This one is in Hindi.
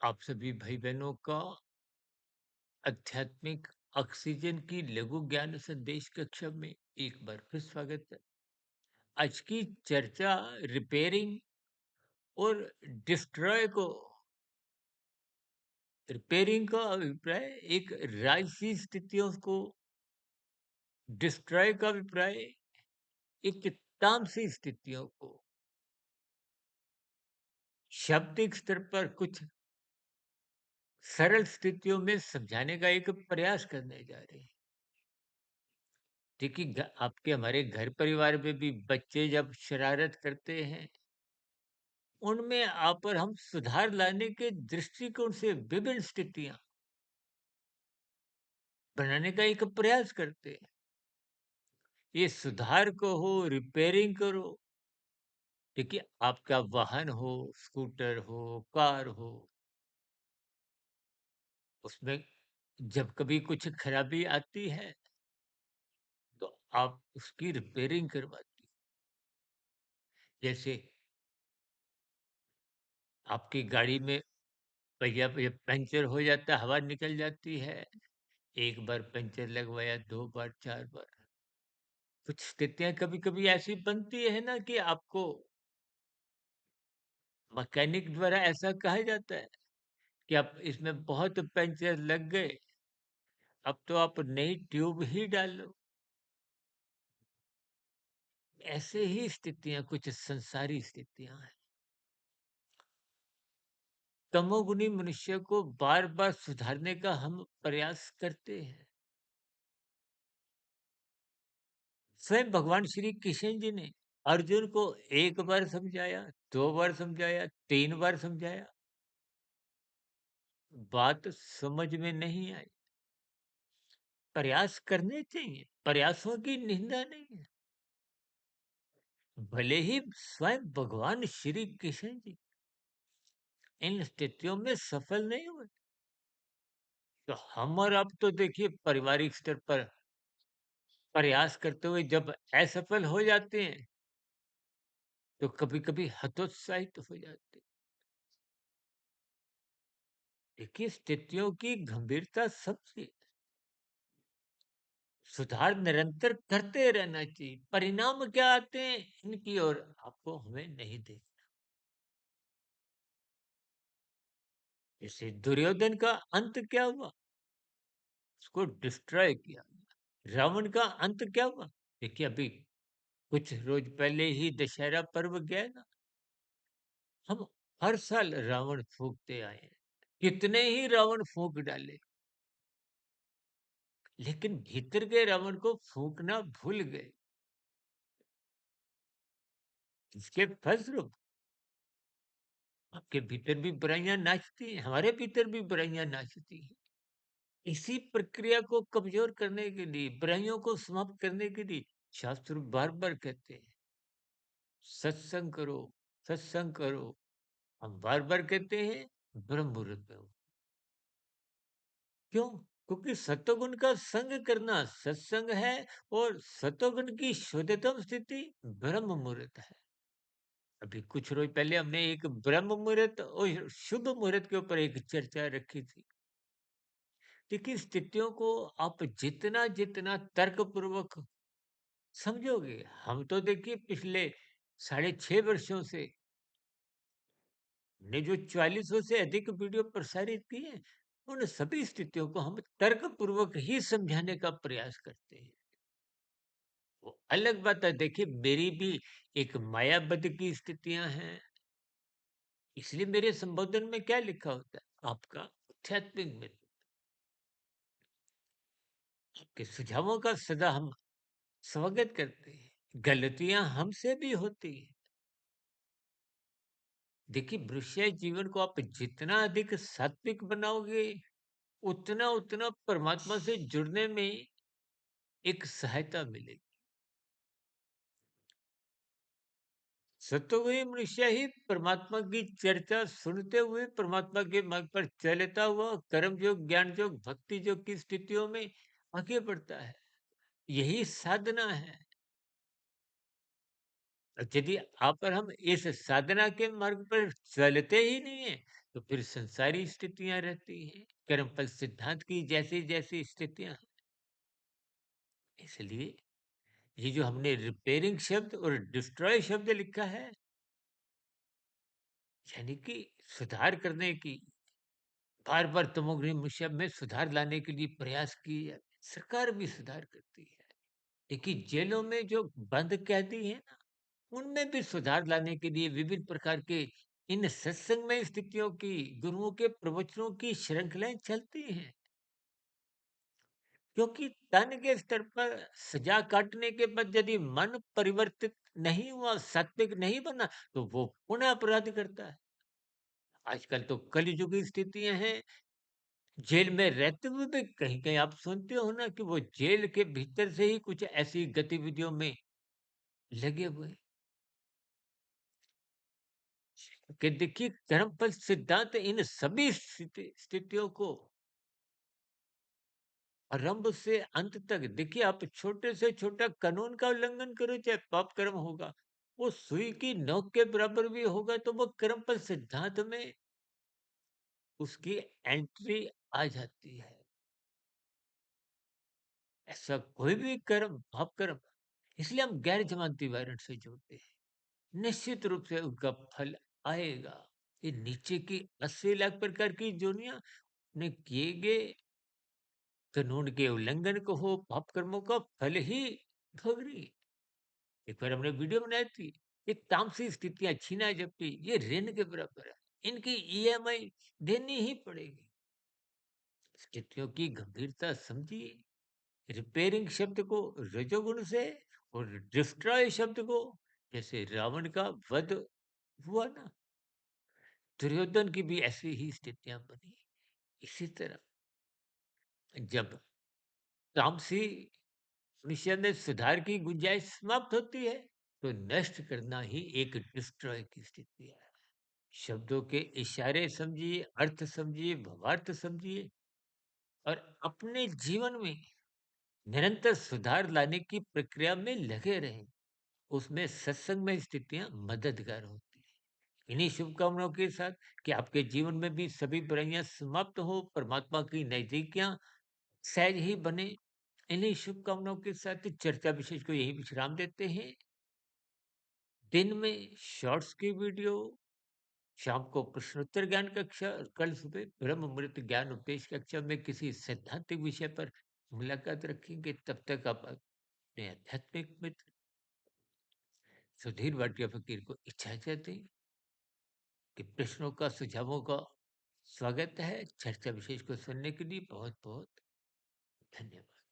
आप सभी भाई बहनों का आध्यात्मिक ऑक्सीजन की लघु ज्ञान संदेश कक्षा में एक बार फिर स्वागत है। आज की चर्चा रिपेयरिंग और डिस्ट्रॉय को रिपेयरिंग का अभिप्राय एक राजसी स्थितियों को, डिस्ट्रॉय का अभिप्राय एक तामसी स्थितियों को शाब्दिक स्तर पर कुछ सरल स्थितियों में समझाने का एक प्रयास करने जा रहे हैं। देखिए, आपके हमारे घर परिवार में भी बच्चे जब शरारत करते हैं, उनमें आप और हम सुधार लाने के दृष्टिकोण से विभिन्न स्थितियां बनाने का एक प्रयास करते हैं। ये सुधार को हो, रिपेयरिंग करो। देखिए, आपका वाहन हो, स्कूटर हो, कार हो, उसमें जब कभी कुछ खराबी आती है तो आप उसकी रिपेयरिंग करवाती हैं। जैसे आपकी गाड़ी में पहिया पे पंचर हो जाता है, हवा निकल जाती है। एक बार पंचर लगवाया, 2 बार, 4 बार। कुछ स्थितियाँ कभी-कभी ऐसी बनती है ना कि आपको मैकेनिक द्वारा ऐसा कहा जाता है कि आप इसमें बहुत पंचर लग गए, अब तो आप नई ट्यूब ही डालो। ऐसे ही स्थितियाँ कुछ संसारी स्थितियाँ हैं। तमोगुणी मनुष्य को बार-बार सुधारने का हम प्रयास करते हैं। स्वयं भगवान श्री कृष्ण जी ने अर्जुन को 1 बार समझाया, 2 बार समझाया, 3 बार समझाया, बात समझ में नहीं आई। प्रयास करने चाहिए, प्रयासों की निंदा नहीं है। भले ही स्वयं भगवान श्री कृष्ण जी इन स्थितियों में सफल नहीं हुए, तो हम और आप तो देखिए पारिवारिक स्तर पर प्रयास करते हुए जब असफल हो जाते हैं, तो कभी-कभी हतोत्साहित हो जाते हैं। देखिए, स्थितियों की गंभीरता समझिए। सुधार निरंतर करते रहना चाहिए। परिणाम क्या आते हैं इनकी ओर आपको हमें नहीं देखना। जैसे दुर्योधन का अंत क्या हुआ? उसको डिस्ट्रॉय किया। रावण का अंत क्या हुआ? देखिए, अभी कुछ रोज पहले ही दशहरा पर्व गया ना। हम हर साल रावण फूकते आए हैं। कितने ही रावण फूक डाले, लेकिन भीतर के रावण को फूकना भूल गए। इसके फलस्वरूप आपके भीतर भी बुराइयां नाचती हैं, हमारे भीतर भी बुराइयां नाचती हैं। इसी प्रक्रिया को कमजोर करने के लिए, बुराइयों को समाप्त करने के लिए शास्त्र बार बार कहते हैं, सत्संग करो, सत्संग करो। हम बार बार कहते हैं, ब्रह्म मुहूर्त में हो। क्यों? क्योंकि सत्वगुण का संग करना सत्संग है, और सत्वगुण की शुद्धतम स्थिति ब्रह्म मुहूर्त है। अभी कुछ रोज पहले हमने एक ब्रह्म मुहूर्त और शुभ मुहूर्त के ऊपर एक चर्चा रखी थी। देखिए, स्थितियों को आप जितना जितना तर्क पूर्वक समझोगे, हम तो देखिए पिछले 6.5 वर्षों से ने जो 4400 से अधिक वीडियो प्रसारित किए हैं, उन सभी स्थितियों को हम तर्क पूर्वक ही समझाने का प्रयास करते हैं। वो अलग बात है, देखिए मेरी भी एक मायाबद्ध की स्थितियां हैं। इसलिए मेरे संबोधन में क्या लिखा होता है? आपका आध्यात्मिक मित्र। आपके सुझावों का सदा हम स्वागत करते हैं। गलतियां हमसे भी होती हैं। देखिए, मनुष्य जीवन को आप जितना अधिक सात्विक बनाओगे, उतना उतना परमात्मा से जुड़ने में एक सहायता मिलेगी। सत्वगुणी मनुष्य ही परमात्मा की चर्चा सुनते हुए परमात्मा के मार्ग पर चलता हुआ कर्म योग, ज्ञान योग, भक्ति योग की स्थितियों में आगे बढ़ता है। यही साधना है। और यदि आप और हम इस साधना के मार्ग पर चलते ही नहीं है, तो फिर संसारी स्थितियाँ रहती हैं, कर्मफल सिद्धांत की जैसी-जैसी स्थितियाँ हैं। इसलिए ये जो हमने रिपेयरिंग शब्द और डिस्ट्रॉय शब्द लिखा है, यानी कि सुधार करने की, बार-बार तमोगुणी मुष्य में सुधार लाने के लिए प्रयास किए जाते हैं। सरकार भी सुधार करती है। देखिए जेलों में जो बंद कैदी हैं ना, उनमें भी सुधार लाने के लिए विभिन्न प्रकार के इन सत्संगमय स्थितियों की, गुरुओं के प्रवचनों की श्रृंखलाएँ चलती हैं। क्योंकि तन के स्तर पर सजा काटने के बाद यदि मन परिवर्तित नहीं हुआ, सात्विक नहीं बना, तो वो पुनः अपराध करता है। आजकल तो कलयुग की स्थितियाँ हैं, जेल में रहते हुए भी कहीं-कहीं आप सुनते हो ना कि वो जेल के भीतर से ही कुछ ऐसी गतिविधियों में लगे हुए हैं। कि देखिए कर्मफल सिद्धांत इन सभी स्थितियों को आरंभ से अंत तक देखिए आप छोटे से छोटा कानून का उल्लंघन करो चाहे पाप कर्म होगा, वो सुई की नोक के बराबर भी होगा तो वो कर्मफल सिद्धांत में उसकी एंट्री आ जाती है। ऐसा कोई भी कर्म पाप कर्म, इसलिए हम गैर जमानती वारंट से जोड़ते हैं। निश्चित रूप से उनका फल आएगा। ये नीचे की 80 लाख प्रकार की जोनियां ने किए गए कानून के उल्लंघन को हो, पाप कर्मों का फल ही भोग रही है। एक बार हमने वीडियो बनाई थी, ये तामसी स्थितियां छीना जबकि ये ऋण के बराबर है। इनकी ईएमआई देनी ही पड़ेगी। स्थितियों की गंभीरता समझिए। रिपेयरिंग शब्द को रजोगुण से और डिस्ट्रॉय शब्द को जैसे रावण का वध हुआ ना, दुर्योधन की भी ऐसी ही स्थितियां बनी। इसी तरह जब तामसी मनुष्य में सुधार की गुंजाइश समाप्त होती है, तो नष्ट करना ही एक डिस्ट्रॉय की स्थिति है। शब्दों के इशारे समझिए, अर्थ समझिए, भावार्थ समझिए और अपने जीवन में निरंतर सुधार लाने की प्रक्रिया में लगे रहें। उसमें सत्संग में स्थितियाँ मददगार होती हैं। इन्हीं शुभकामनाओं के साथ कि आपके जीवन में भी सभी बुराइयाँ समाप्त हो, परमात्मा की नज़दीकियाँ सहज ही बने। इन्हीं शुभकामनाओं के साथ चर्चा विशेष को यहीं विश्राम देते हैं। दिन में शॉर्ट्स की वीडियो, शाम को प्रश्नोत्तर ज्ञान कक्षा और कल सुबह ब्रह्म मुहूर्त ज्ञान उपदेश कक्षा में किसी सैद्धांतिक विषय पर मुलाकात रखेंगे। तब तक आप अपने आध्यात्मिक मित्र सुधीर भाटिया फकीर को इजाजत दें कि प्रश्नों का सुझावों का स्वागत है। चर्चा विशेष को सुनने के लिए बहुत बहुत धन्यवाद।